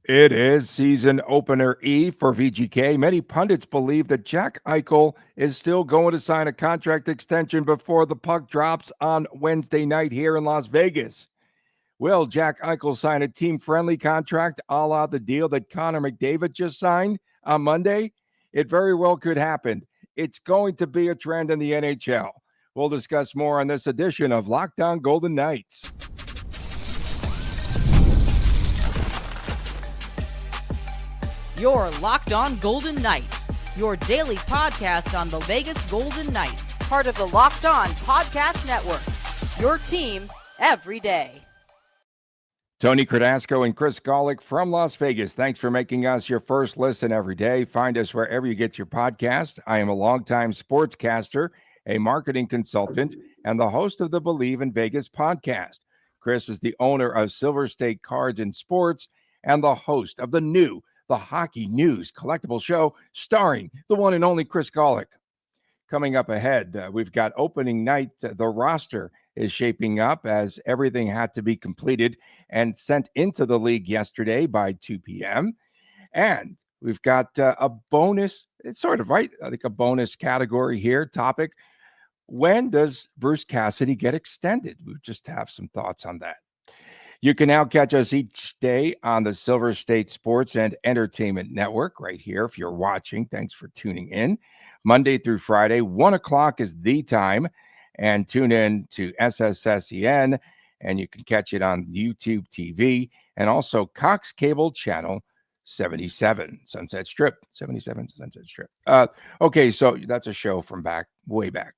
It is season opener E for VGK. Many pundits believe that Jack Eichel is still going to sign a contract extension before the puck drops on Wednesday night here in Las Vegas. Will Jack Eichel sign a team-friendly contract a la the deal that Connor McDavid just signed on Monday? It very well could happen. It's going to be a trend in the NHL. We'll discuss more on this edition of Locked On Golden Knights. You're Locked On Golden Knights, your daily podcast on the Vegas Golden Knights, part of the Locked On Podcast Network, your team every day. Tony Cardasco and Chris Golick from Las Vegas. Thanks for making us your first listen every day. Find us wherever you get your podcast. I am a longtime sportscaster, a marketing consultant, and the host of the Believe in Vegas podcast. Chris is the owner of Silver State Cards and Sports and the host of the Hockey News collectible show starring the one and only Chris Golick. Coming up ahead, we've got opening night. The roster is shaping up as everything had to be completed and sent into the league yesterday by 2 p.m. And we've got a bonus, it's sort of right, I think a bonus category here, topic. When does Bruce Cassidy get extended? We just have some thoughts on that. You can now catch us each day on the Silver State Sports and Entertainment Network right here. If you're watching, thanks for tuning in. Monday through Friday, 1 o'clock is the time. And tune in to SSSEN, and you can catch it on YouTube TV and also Cox Cable Channel 77, Sunset Strip. 77, Sunset Strip. Okay, so that's a show from way back.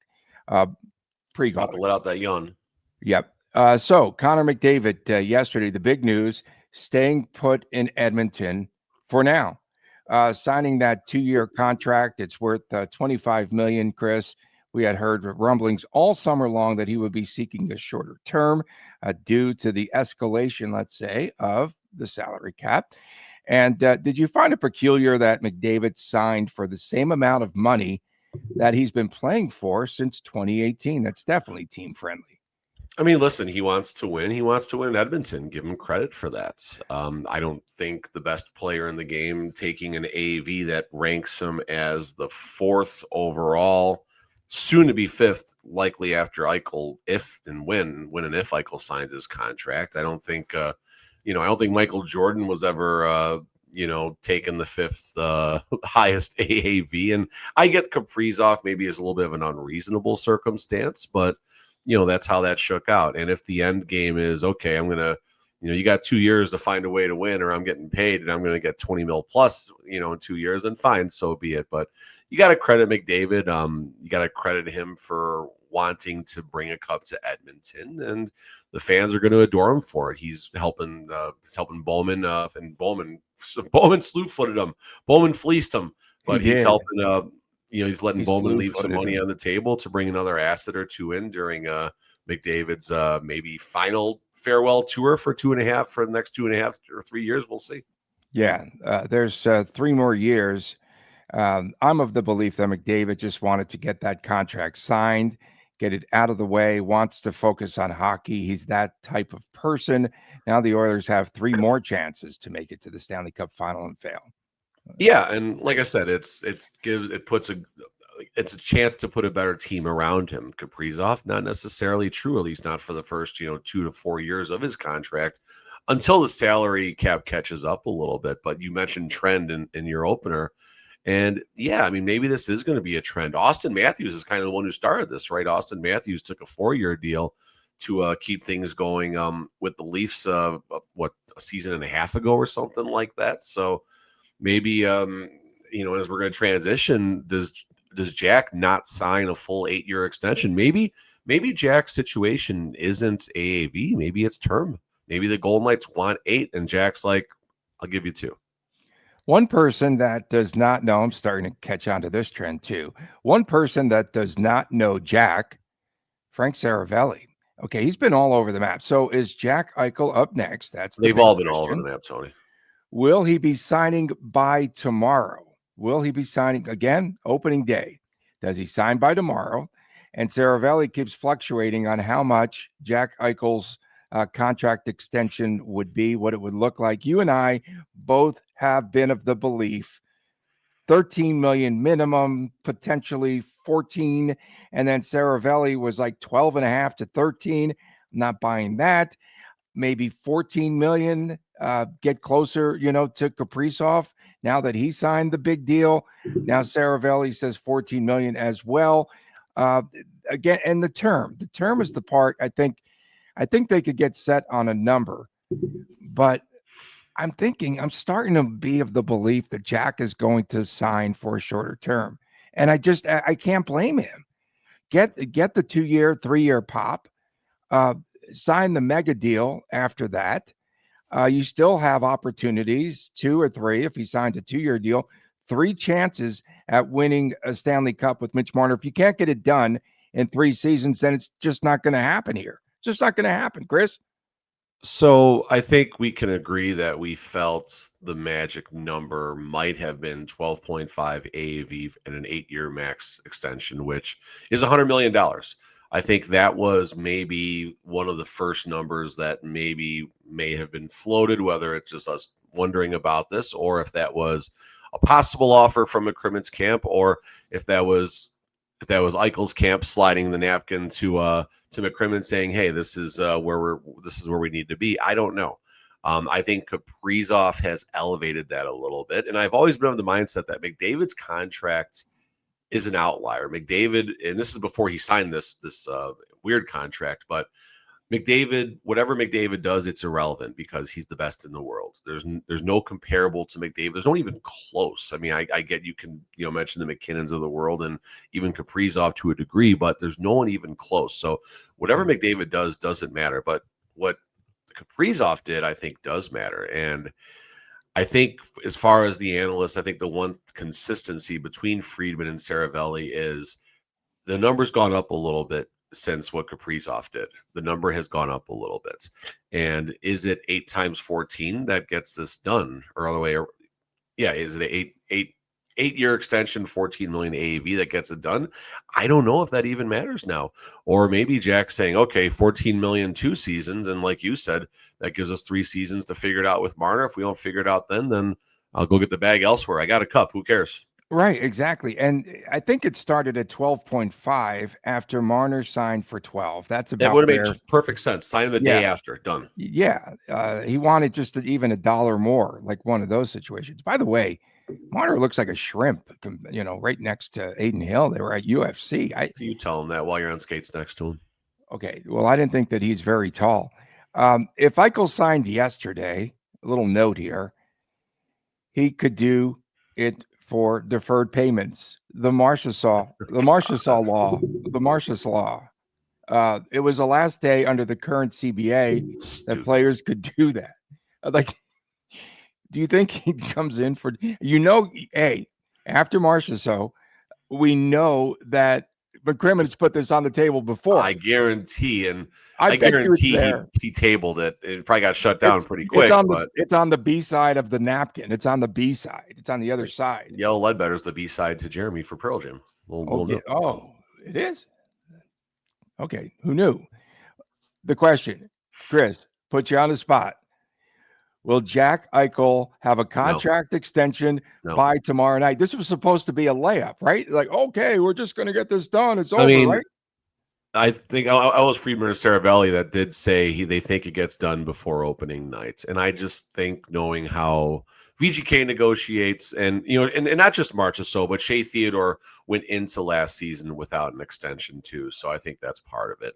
Pre-golf. About to let out that yawn. Yep. So Connor McDavid yesterday, the big news, staying put in Edmonton for now, signing that 2-year contract. It's worth $25 million, Chris. We had heard rumblings all summer long that he would be seeking a shorter term due to the escalation, let's say, of the salary cap. And did you find it peculiar that McDavid signed for the same amount of money that he's been playing for since 2018? That's definitely team friendly. I mean, listen, he wants to win. He wants to win in Edmonton. Give him credit for that. I don't think the best player in the game taking an AAV that ranks him as the 4th overall, soon to be 5th, likely after Eichel, if and when and if Eichel signs his contract. I don't think, I don't think Michael Jordan was ever, taking the 5th highest AAV. And I get Kaprizov maybe is a little bit of an unreasonable circumstance, but that's how that shook out. And if the end game is, okay, I'm going to, you got 2 years to find a way to win, or I'm getting paid and I'm going to get 20 mil plus, in 2 years, then fine, so be it. But you got to credit McDavid. You got to credit him for wanting to bring a cup to Edmonton, and the fans are going to adore him for it. He's helping Bowman, and Bowman slew-footed him. Bowman fleeced him, but he's helping, he's letting Bowman leave some money on the table to bring another asset or two in during McDavid's maybe final farewell tour for the next 2.5 or 3 years. We'll see. Yeah, there's 3 more years. I'm of the belief that McDavid just wanted to get that contract signed, get it out of the way, wants to focus on hockey. He's that type of person. Now the Oilers have 3 more chances to make it to the Stanley Cup final and fail. Yeah, and like I said, it's a chance to put a better team around him. Kaprizov, not necessarily true, at least not for the first 2 to 4 years of his contract, until the salary cap catches up a little bit. But you mentioned trend in your opener, and yeah, I mean, maybe this is going to be a trend. Austin Matthews is kind of the one who started this, right? Austin Matthews took a 4-year deal to keep things going with the Leafs, a season and a half ago or something like that. So maybe, as we're going to transition, does Jack not sign a full 8-year extension? Maybe Jack's situation isn't AAV. Maybe it's term. Maybe the Golden Knights want 8, and Jack's like, I'll give you 2. One person that does not know, I'm starting to catch on to this trend too. One person that does not know Jack, Frank Saravelli. Okay, he's been all over the map. So is Jack Eichel up next? They've all been all over the map, Tony. Will he be signing by tomorrow? Will he be signing again? Opening day. Does he sign by tomorrow? And Saravelli keeps fluctuating on how much Jack Eichel's contract extension would be, what it would look like. You and I both have been of the belief 13 million minimum, potentially 14. And then Saravelli was like 12 and a half to 13. I'm not buying that. Maybe 14 million, get closer, to Kaprizov now that he signed the big deal. Now Saravelli says 14 million as well. Again, and the term is the part I think they could get set on a number, but I'm starting to be of the belief that Jack is going to sign for a shorter term. And I can't blame him. Get the 2-year, 3-year pop, sign the mega deal after that. You still have opportunities, 2 or 3, if he signs a 2-year deal, 3 chances at winning a Stanley Cup with Mitch Marner. If you can't get it done in 3 seasons, then it's just not going to happen here. It's just not going to happen, Chris. So I think we can agree that we felt the magic number might have been 12.5 AAV and an 8-year max extension, which is $100 million. I think that was maybe one of the first numbers that may have been floated, whether it's just us wondering about this, or if that was a possible offer from McCrimmon's camp, or if that was Eichel's camp sliding the napkin to McCrimmon saying, "Hey, this is where we need to be." I don't know. I think Kaprizov has elevated that a little bit, and I've always been of the mindset that McDavid's contract is an outlier. McDavid, and this is before he signed this weird contract, but McDavid, whatever McDavid does, it's irrelevant because he's the best in the world. There's no comparable to McDavid. There's no even close. I mean, I get you can mention the McKinnons of the world and even Kaprizov to a degree, but there's no one even close. So whatever McDavid does doesn't matter. But what Kaprizov did, I think, does matter. And I think as far as the analysts, I think the one consistency between Friedman and Saravelli is the number's gone up a little bit since what Kaprizov did. The number has gone up a little bit. And is it 8 times 14 that gets this done, or other way? Yeah, is it an 8-year extension, 14 million AAV that gets it done? I don't know if that even matters now. Or maybe Jack's saying, okay, 14 million 2 seasons, and like you said, that gives us 3 seasons to figure it out with Marner. If we don't figure it out then I'll go get the bag elsewhere. I got a cup. Who cares? Right, exactly. And I think it started at 12.5 after Marner signed for 12. That's about that would have made perfect sense. Sign the day after, done. Yeah, he wanted just even $1 more, like one of those situations. By the way, Marner looks like a shrimp, right next to Aiden Hill. They were at UFC. You tell him that while you're on skates next to him. Okay, well, I didn't think that he's very tall. If Eichel signed yesterday, a little note here, he could do it for deferred payments. The Marchessault law. It was the last day under the current CBA that players could do that. Like, do you think he comes in for, hey, after Marchessault, we know that McCrimmon's put this on the table before. I guarantee, and I guarantee he tabled it. It probably got shut down pretty quick. It's on the B side of the napkin. It's on the B side. It's on the other side. Yellow Ledbetter's the B side to Jeremy for Pearl Jam. It is? Okay, who knew? The question, Chris, put you on the spot. Will Jack Eichel have a contract extension by tomorrow night? This was supposed to be a layup, right? Like, okay, we're just going to get this done. It's over, right? I think I was Friedman or Saravelli that did say they think it gets done before opening night. And I just think knowing how VGK negotiates and not just Marchessault, but Shea Theodore went into last season without an extension too. So I think that's part of it.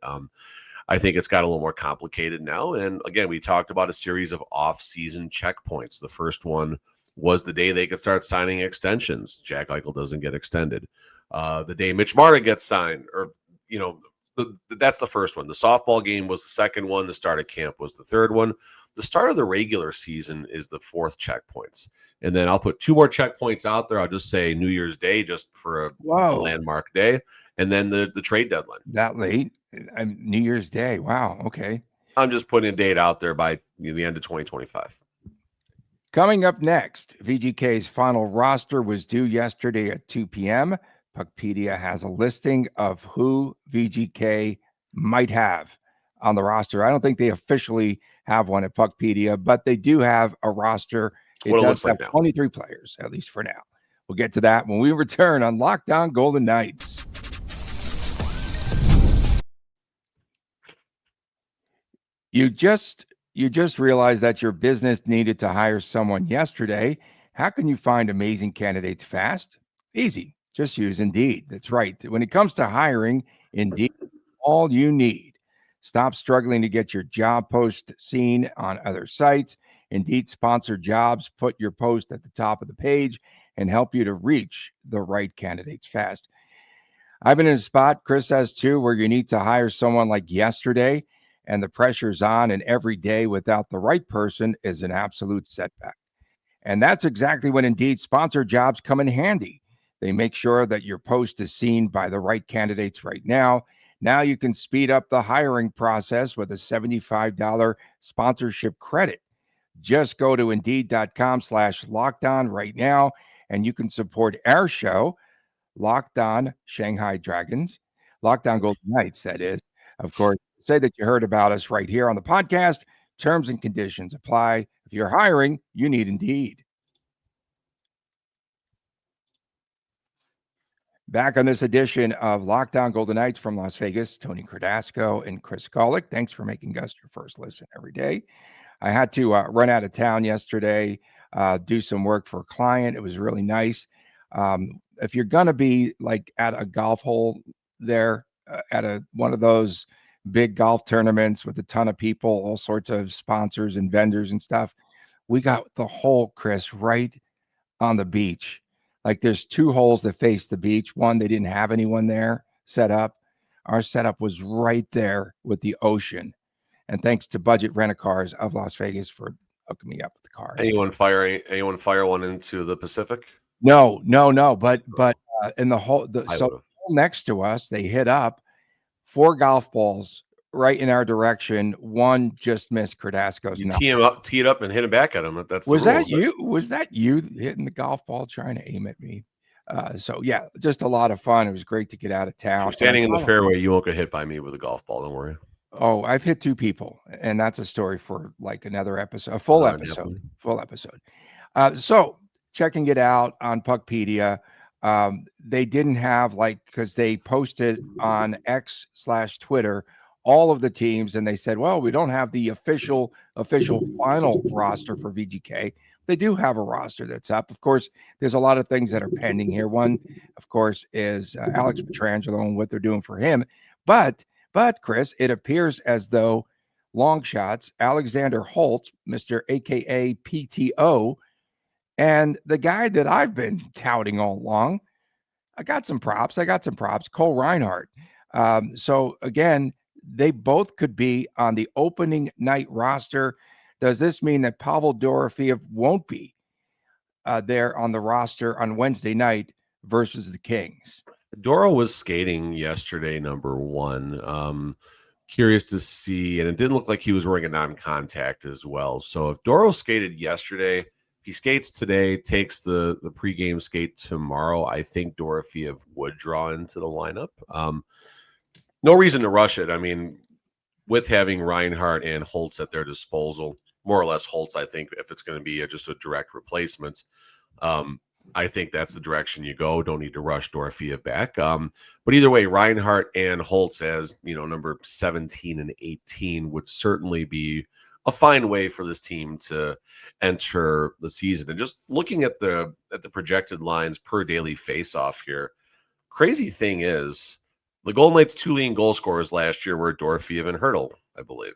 I think it's got a little more complicated now. And again, we talked about a series of off-season checkpoints. The first one was the day they could start signing extensions. Jack Eichel doesn't get extended. The day Mitch Marner gets signed, or, that's the first one. The softball game was the second one. The start of camp was the third one. The start of the regular season is the fourth checkpoints. And then I'll put 2 more checkpoints out there. I'll just say New Year's Day, just for a landmark day. And then the trade deadline. That late? New Year's Day. Wow. Okay. I'm just putting a date out there by the end of 2025. Coming up next, VGK's final roster was due yesterday at 2 p.m. Puckpedia has a listing of who VGK might have on the roster. I don't think they officially have one at Puckpedia, but they do have a roster It What it does looks have like now. 23 players, at least for now. We'll get to that when we return on Locked On Golden Knights. You just realized that your business needed to hire someone yesterday. How can you find amazing candidates fast? Easy. Just use Indeed. That's right. When it comes to hiring, Indeed is all you need. Stop struggling to get your job post seen on other sites. Indeed sponsored jobs put your post at the top of the page and help you to reach the right candidates fast. I've been in a spot, Chris has too, where you need to hire someone like yesterday and the pressure's on, and every day without the right person is an absolute setback. And that's exactly when Indeed sponsored jobs come in handy. They make sure that your post is seen by the right candidates right now. Now you can speed up the hiring process with a $75 sponsorship credit. Just go to Indeed.com/lockedon right now, and you can support our show, Locked On Shanghai Dragons, Locked On Golden Knights, that is. Of course, say that you heard about us right here on the podcast. Terms and conditions apply. If you're hiring, you need Indeed. Back on this edition of Locked On Golden Knights from Las Vegas, Tony Cardasco and Chris Golick. Thanks for making us your first listen every day. I had to run out of town yesterday, do some work for a client. It was really nice. If you're going to be like at a golf hole there, at one of those big golf tournaments with a ton of people, all sorts of sponsors and vendors and stuff, we got the hole, Chris, right on the beach. Like there's two holes that face the beach. One, they didn't have anyone there set up. Our setup was right there with the ocean. And thanks to Budget Rent-A-Cars of Las Vegas for hooking me up with the cars. Anyone fire one into the Pacific? No. But in the hole, hole next to us, they hit up 4 golf balls right in our direction. One just missed Cardasco's. You tee it up, and hit it back at him. That's Was that you? Was that you hitting the golf ball trying to aim at me? So yeah, just a lot of fun. It was great to get out of town. If you're standing in the fairway, you won't get hit by me with a golf ball. Don't worry. Oh, I've hit 2 people, and that's a story for like another episode, a full episode. So checking it out on Puckpedia, they didn't have because they posted on X/Twitter all of the teams, and they said, well, we don't have the official final roster for VGK. They do have a roster that's up. Of course, there's a lot of things that are pending here. One, of course, is Alex Pietrangelo and what they're doing for him. But Chris, it appears as though long shots, Alexander Holtz, Mr. AKA PTO, and the guy that I've been touting all along, I got some props. Cole Reinhardt. So again, they both could be on the opening night roster. Does this mean that Pavel Dorofeev won't be there on the roster on Wednesday night versus the Kings? Doro was skating yesterday, number one. Curious to see, and it didn't look like he was wearing a non-contact as well. So if Doro skated yesterday, he skates today, takes the pregame skate tomorrow, I think Dorofeev would draw into the lineup. No reason to rush it. I mean, with having Reinhardt and Holtz at their disposal, more or less Holtz, I think, if it's going to be just a direct replacement, I think that's the direction you go. Don't need to rush Dorofeev back. But either way, Reinhardt and Holtz as, number 17 and 18 would certainly be a fine way for this team to enter the season. And just looking at the projected lines per daily faceoff here, crazy thing is the Golden Knights' 2 leading goal scorers last year were Dorofeev and Hertl, I believe.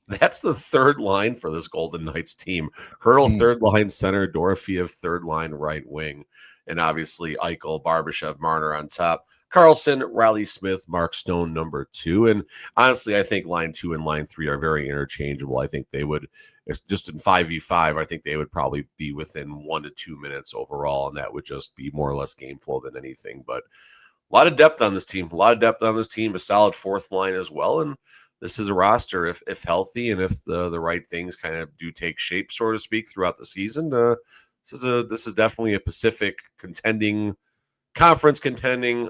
That's the third line for this Golden Knights team. Hertl, third line center, Dorofeev, third line right wing. And obviously Eichel, Barbashev, Marner on top. Carlson, Riley Smith, Mark Stone, number 2. And honestly, I think line 2 and line 3 are very interchangeable. I think they would, just in 5v5, I think they would probably be within 1 to 2 minutes overall. And that would just be more or less game flow than anything. But a lot of depth on this team. A solid fourth line as well. And this is a roster, if healthy and if the right things kind of do take shape, so to speak, throughout the season. This is definitely a Pacific conference contending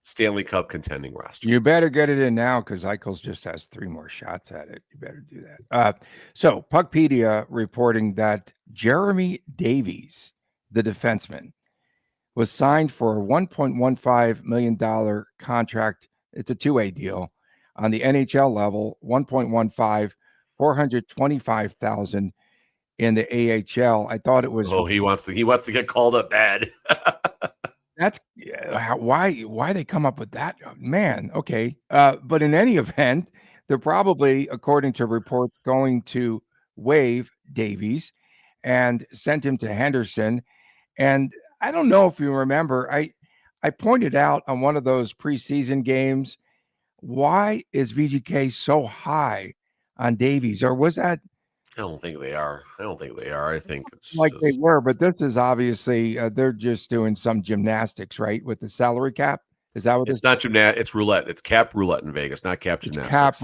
Stanley Cup contending roster. You better get it in now because Eichel just has 3 more shots at it. You better do that. So Puckpedia reporting that Jeremy Davies, the defenseman, was signed for a $1.15 million contract. It's a two-way deal on the NHL level, 1.15, 425,000 in the AHL. I thought it was. Oh, he wants to get called up bad. That's why they come up with that, man. Okay. But in any event, they're probably, according to reports, going to waive Davies and send him to Henderson. And I don't know if you remember, I pointed out on one of those preseason games, why is VGK so high on Davies? Or was that? I don't think they are. I think it's Like just, they were, but this is obviously they're just doing some gymnastics, right, with the salary cap. Is that what it's not gymnast? It's roulette. It's cap roulette in Vegas, not cap It's gymnastics.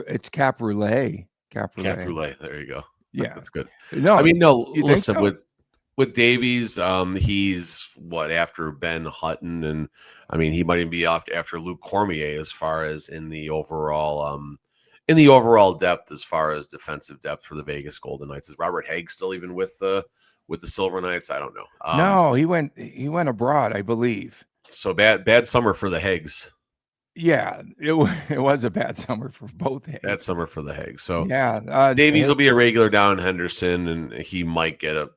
it's cap roulette. Cap roulette. There you go. Yeah, That's good. No, I mean, no. you think Listen, so? with Davies, he's after Ben Hutton, and I mean he might even be off after Luc Cormier as far as in the overall depth, as far as defensive depth for the Vegas Golden Knights. Is Robert Haig still even with the Silver Knights? I don't know. No, he went abroad, I believe. So bad summer for the Hags. Yeah, it was a bad summer for both Hags. Bad summer for the Hags. So yeah, Davies will be a regular down in Henderson, and he might get a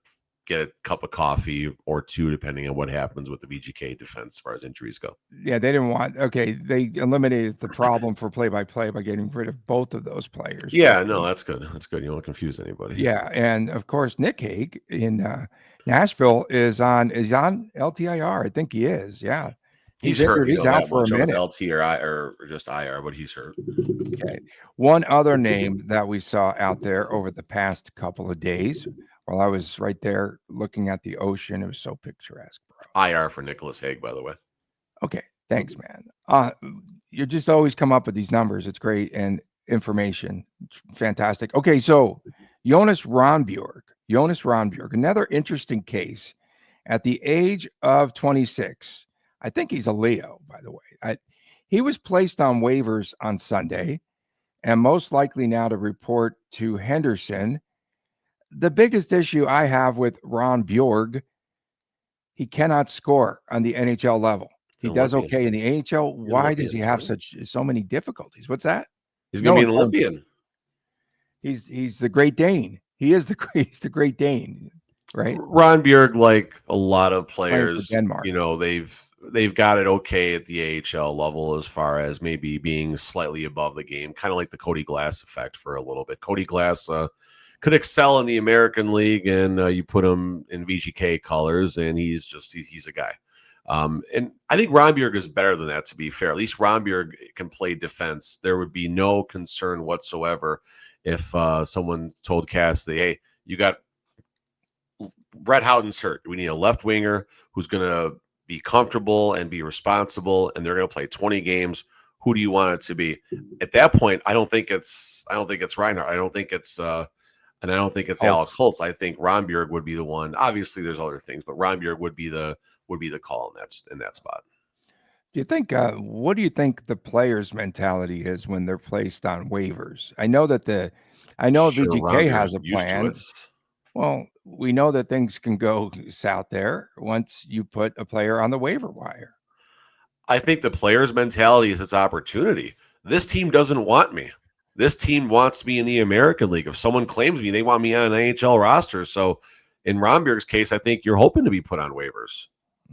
cup of coffee or two, depending on what happens with the VGK defense as far as injuries go. Yeah, they didn't want. Okay, they eliminated the problem for play-by-play by getting rid of both of those players. Yeah, no, that's good. That's good. You don't confuse anybody. Yeah, and of course, Nick Hague in Nashville is on LTIR. I think he is. Yeah, he's hurt. He's out for a minute. LTIR or just IR, but he's hurt. Okay. One other name that we saw out there over the past couple of days, while I was right there looking at the ocean, it was so picturesque, bro. IR for Nicholas Hague, by the way. Okay, thanks, man. You just always come up with these numbers. It's great, and information, it's fantastic. Okay, so Jonas Ronbjorg, another interesting case. At the age of 26, I think he's a Leo, by the way. He was placed on waivers on Sunday, and most likely now to report to Henderson. The biggest issue I have with Ron Bjorg, he cannot score on the NHL level. He does okay in the AHL. Why does he have so many difficulties? What's that? He's going to be an Olympian. He's the Great Dane. He's the Great Dane, right? Ron Bjorg, like a lot of players, Denmark, they've got it okay at the AHL level as far as maybe being slightly above the game, kind of like the Cody Glass effect for a little bit. Cody Glass could excel in the American League, and you put him in VGK colors, and he's a guy. And I think Ron Bjorg is better than that, to be fair. At least Ron Bjorg can play defense. There would be no concern whatsoever if someone told Cassidy, hey, you got Brett Houghton's hurt. We need a left winger who's going to be comfortable and be responsible, and they're going to play 20 games. Who do you want it to be? At that point, I don't think it's Reinhart. I don't think it's Alex Holtz. I think Ron Bjorg would be the one. Obviously, there's other things, but Ron Bjorg would be the call in that spot. Do you think? What do you think the players' mentality is when they're placed on waivers? I know VGK has a plan. Well, we know that things can go south there once you put a player on the waiver wire. I think the players' mentality is its opportunity. This team doesn't want me. This team wants me in the American League. If someone claims me, they want me on an AHL roster. So in Ron Bjorg's case, I think you're hoping to be put on waivers.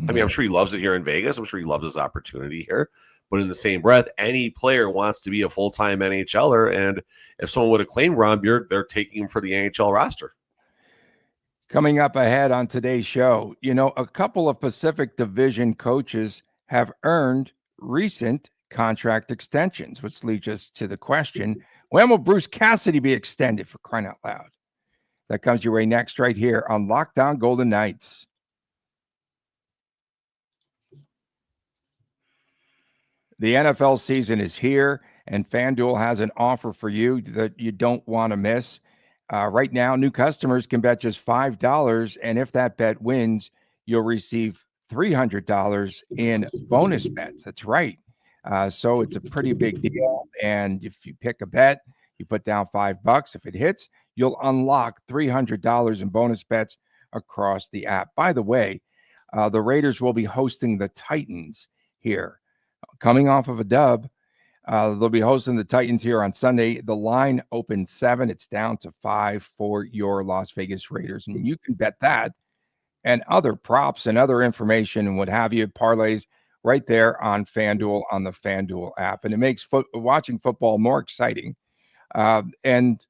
I mean, I'm sure he loves it here in Vegas. I'm sure he loves his opportunity here. But in the same breath, any player wants to be a full-time NHLer. And if someone would have claimed Ron Bjorg, they're taking him for the NHL roster. Coming up ahead on today's show, a couple of Pacific Division coaches have earned recent contract extensions, which leads us to the question, when will Bruce Cassidy be extended, for crying out loud? That comes your way next right here on Locked On Golden Knights. The NFL season is here, and FanDuel has an offer for you that you don't want to miss. Right now, new customers can bet just $5, and if that bet wins, you'll receive $300 in bonus bets. That's right. So it's a pretty big deal. And if you pick a bet, you put down $5. If it hits, you'll unlock $300 in bonus bets across the app. By the way, the Raiders will be hosting the Titans here. Coming off of a dub, they'll be hosting the Titans here on Sunday. The line opened 7. It's down to 5 for your Las Vegas Raiders. And you can bet that and other props and other information and what have you, parlays right there on FanDuel, on the FanDuel app. And it makes watching football more exciting. And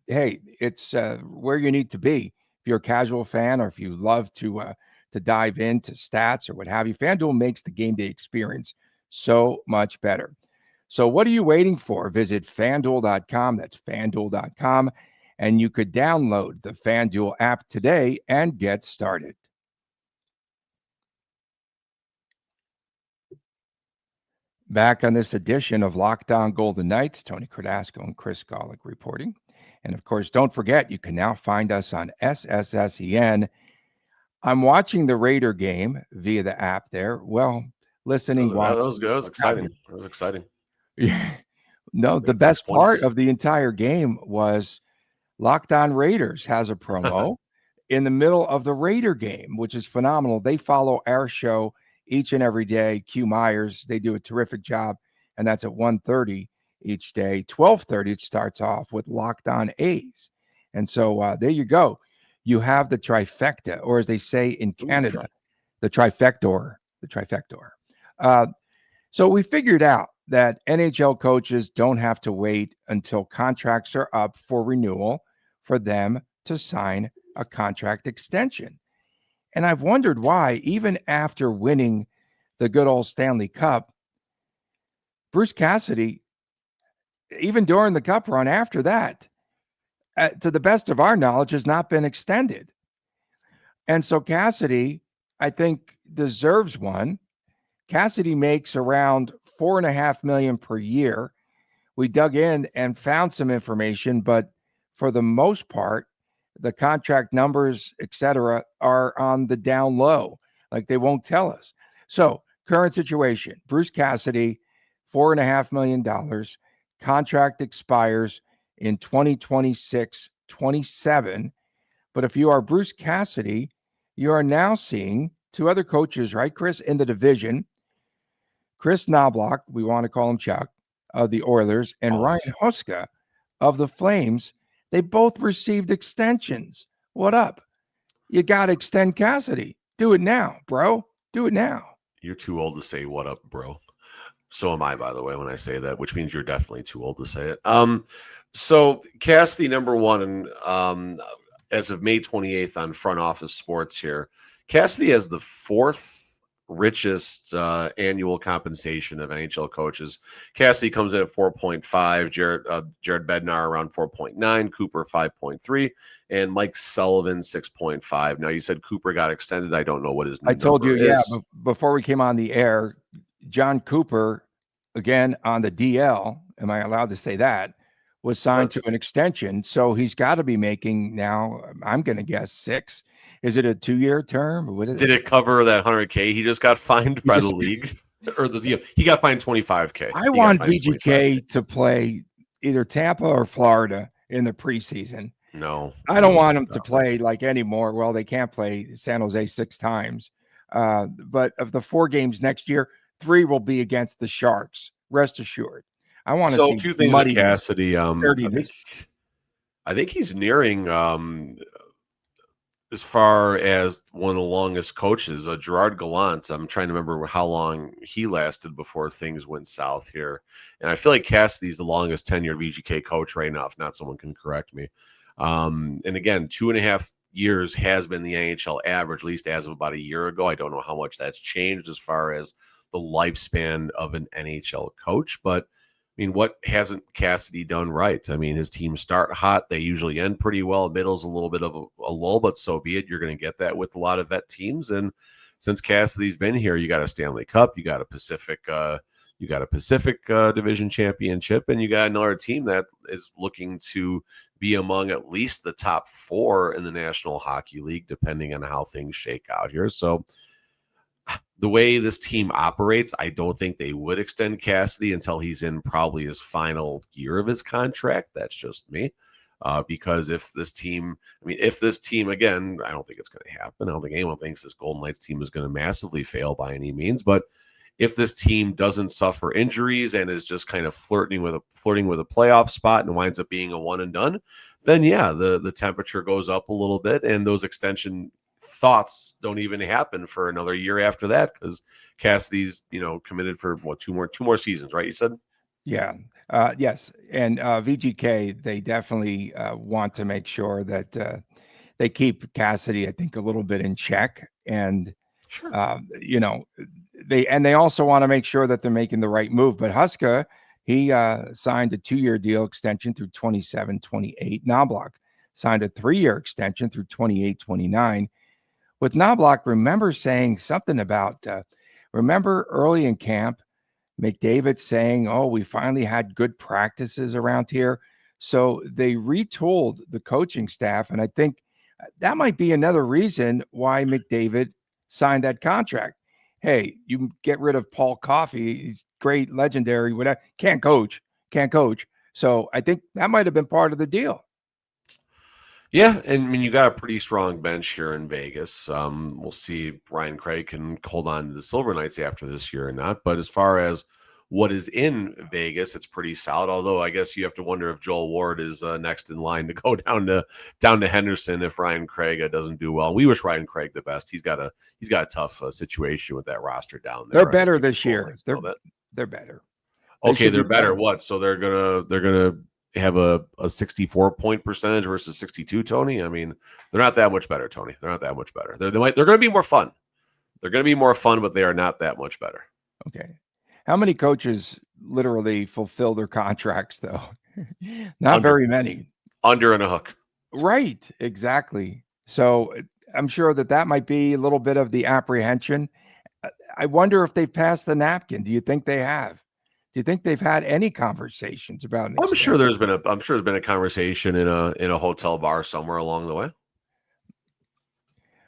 hey, it's where you need to be. If you're a casual fan or if you love to dive into stats or what have you, FanDuel makes the game day experience so much better. So what are you waiting for? Visit FanDuel.com. That's FanDuel.com. And you could download the FanDuel app today and get started. Back on this edition of Locked On Golden Knights, Tony Cardasco and Chris Golick reporting. And of course, don't forget, you can now find us on SSSEN. I'm watching the Raider game via the app there. Well, listening. That was good. That was exciting. That was exciting. Yeah. No, the best part of the entire game was Locked On Raiders has a promo in the middle of the Raider game, which is phenomenal. They follow our show each and every day. Q Myers, they do a terrific job, and that's at 1:30 each day. 12:30 it starts off with Locked On A's. And so there you go. You have the trifecta, or as they say in Canada, the trifector. So we figured out that NHL coaches don't have to wait until contracts are up for renewal for them to sign a contract extension. And I've wondered why, even after winning the good old Stanley Cup, Bruce Cassidy, even during the Cup run after that, to the best of our knowledge, has not been extended. And so Cassidy, I think, deserves one. Cassidy makes around $4.5 million per year. We dug in and found some information, but for the most part, the contract numbers, etc., are on the down low. Like they won't tell us. So current situation, Bruce Cassidy, $4.5 million. Contract expires in 2026-27. But if you are Bruce Cassidy, you are now seeing two other coaches, right, Chris, in the division. Chris Knobloch, we want to call him Chuck, of the Oilers, and Ryan Huska of the Flames. They both received extensions. What up? You got to extend Cassidy. Do it now, bro. Do it now. You're too old to say what up, bro. So am I, by the way, when I say that, which means you're definitely too old to say it. So Cassidy, number one, and as of May 28th on Front Office Sports here, Cassidy has the fourth richest annual compensation of NHL coaches. Cassidy comes in at 4.5, Jared Bednar around 4.9, Cooper 5.3, and Mike Sullivan 6.5. Now you said Cooper got extended. I don't know what his I told you, yeah, before we came on the air, John Cooper, again on the DL, am I allowed to say that, was signed to an extension. So he's got to be making now, I'm going to guess 6. Is it a 2-year term? Did it cover that $100K he just got fined by the league? Or he got fined $25K. I want VGK to play either Tampa or Florida in the preseason. No. I don't want him to play like anymore. Well, they can't play San Jose 6 times. But of the 4 games next year, 3 will be against the Sharks. Rest assured. I want to see a few things with Cassidy. I think he's nearing as far as one of the longest coaches, Gerard Gallant. I'm trying to remember how long he lasted before things went south here. And I feel like Cassidy's the longest tenured VGK coach right now, if not someone can correct me. And again, 2.5 years has been the NHL average, at least as of about a year ago. I don't know how much that's changed as far as the lifespan of an NHL coach, but I mean, what hasn't Cassidy done right? I mean, his teams start hot. They usually end pretty well. Middle's a little bit of a lull, but so be it. You're going to get that with a lot of vet teams. And since Cassidy's been here, you got a Stanley Cup, you got a Pacific Division championship, and you got another team that is looking to be among at least the top 4 in the National Hockey League, depending on how things shake out here. So the way this team operates, I don't think they would extend Cassidy until he's in probably his final year of his contract. That's just me. Because if this team, again, I don't think it's going to happen. I don't think anyone thinks this Golden Knights team is going to massively fail by any means. But if this team doesn't suffer injuries and is just kind of flirting with a playoff spot and winds up being a one and done, then yeah, the temperature goes up a little bit, and those extension thoughts don't even happen for another year after that, because Cassidy's committed for two more seasons, right? You said. Yeah. Yes. And VGK, they definitely want to make sure that they keep Cassidy, I think, a little bit in check. And, Sure. They also want to make sure that they're making the right move. But Huska, he signed a 2-year deal extension through 27-28. Knobloch signed a 3-year extension through 28-29. With Knobloch, remember saying something about, remember early in camp, McDavid saying, "Oh, we finally had good practices around here." So they retooled the coaching staff. And I think that might be another reason why McDavid signed that contract. Hey, you get rid of Paul Coffey. He's great, legendary, whatever. Can't coach. So I think that might have been part of the deal. Yeah, and I mean, you got a pretty strong bench here in Vegas. We'll see if Ryan Craig can hold on to the Silver Knights after this year or not. But as far as what is in Vegas, it's pretty solid. Although I guess you have to wonder if Joel Ward is next in line to go down to Henderson if Ryan Craig doesn't do well. We wish Ryan Craig the best. He's got a tough situation with that roster down there. They're better this year. They're better. Okay, they're better. What? So they're gonna have a 64 point percentage versus 62, Tony. I mean, they're not that much better, Tony. They're not that much better. They're going to be more fun. They're going to be more fun, but they are not that much better. Okay. How many coaches literally fulfill their contracts, though? Not very many. Under and a hook. Right. Exactly. So I'm sure that might be a little bit of the apprehension. I wonder if they've passed the napkin. Do you think they have? Do you think they've had any conversations about it? I'm sure there's been a conversation in a hotel bar somewhere along the way.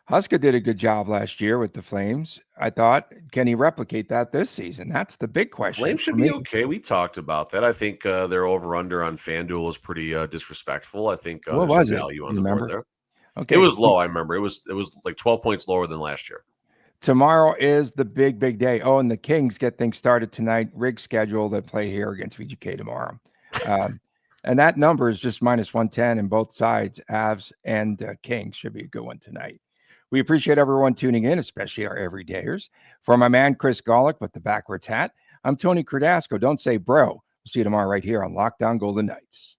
Huska did a good job last year with the Flames. I thought, can he replicate that this season? That's the big question. Flames should be okay. We talked about that. I think their over/under on FanDuel was pretty disrespectful. I think what was it? Value on the board there. Okay, it was low. I remember it was like 12 points lower than last year. Tomorrow is the big day. Oh, and the Kings get things started tonight. Rig schedule. They play here against VGK tomorrow. And that number is just -110 in both sides. Avs and Kings should be a good one tonight. We appreciate everyone tuning in, especially our everydayers. For my man, Chris Golick with the backwards hat, I'm Tony Cardasco. Don't say bro. We'll see you tomorrow right here on Locked On Golden Knights.